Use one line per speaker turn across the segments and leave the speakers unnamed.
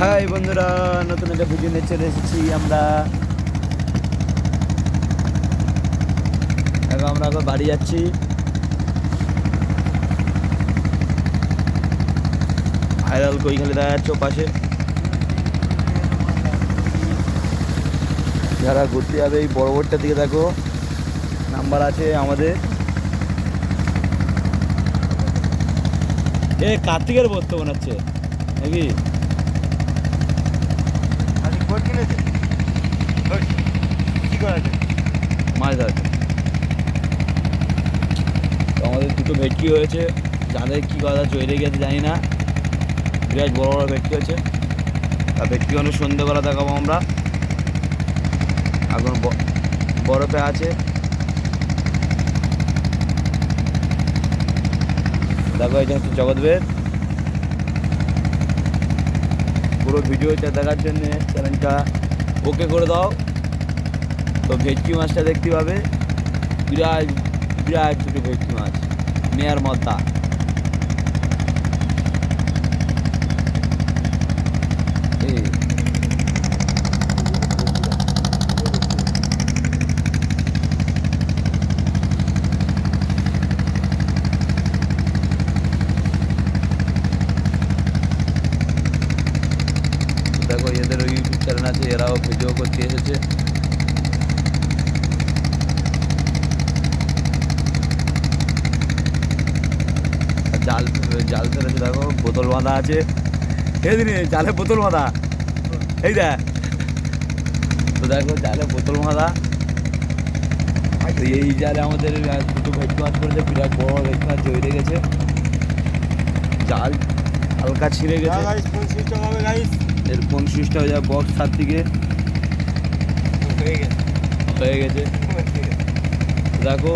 High বন্ধুরা, নতুন একটা ভিডিও নিয়ে চলে এসেছি আমরা। এখন আমরা বাড়ি যাচ্ছি। ভাইরাল কৈখালি দেখা যাচ্ছে পাশে। যারা ঘুরতে যাবে এই বড়টার দিকে দেখো, নাম্বার আছে আমাদের। কার্তিকের বলতে মনে হচ্ছে নাকি মাছ ধরছে। তো আমাদের দুটো ভেটকি হয়েছে, যাদের কী কথা চলে গেছে জানি না। বিরাট বড় বড় ভেটকি হয়েছে। আর ভেটকি অনেক সন্ধ্যেবেলা দেখাবো আমরা। এখন বরফে আছে, দেখো এটা হচ্ছে জগৎবেদ। পুরো ভিডিওটা দেখার জন্য চ্যানেলটা ওকে করে দাও। তো ভেটকি মাছটা দেখতে পাবে, বিরাট বিরাট ছোটো ভেটকি মাছ, মেয়ার মদ্দা। দেখো এদেরও ইউটিউব চ্যানেল আছে, এরাও ভিডিও করতে এসেছে। জাল জাল ফেলেছে, দেখো বোতল বাঁধা আছে। এই দিনে জালে বোতল বাঁধা, এই দেখ। তো দেখো জালে বোতল বাঁধা। এই জালে আমাদের দুটো ভেটকি মাছ পড়েছে, বিরাট বড় ভেটকি মাছ জড়ে গেছে। জাল হালকা ছিঁড়ে গেছে। এর ফোন সুইচটা হয়ে যায় বক্স সাত দিকে হয়ে গেছে। দেখো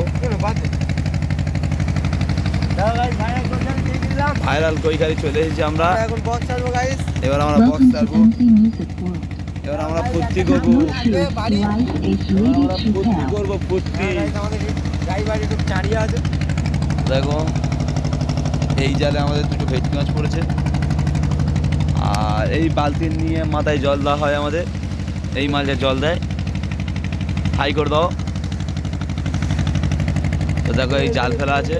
ভাইরাল কৈখালি চলে এসেছি আমরা। এবার আমরা বক্স ছাড়বো, এবার আমরা ফুর্তি করবো, ফুর্তি করবো ফুর্তি। দেখো এই জালে আমাদের দুটো ভেটকি মাছ পড়েছে। আর এই বালতি নিয়ে মাথায় জল দেওয়া হয় আমাদের। এই মাঝে জল দেয়, হাই করে দাও। তো দেখো এই জাল ফেলা আছে।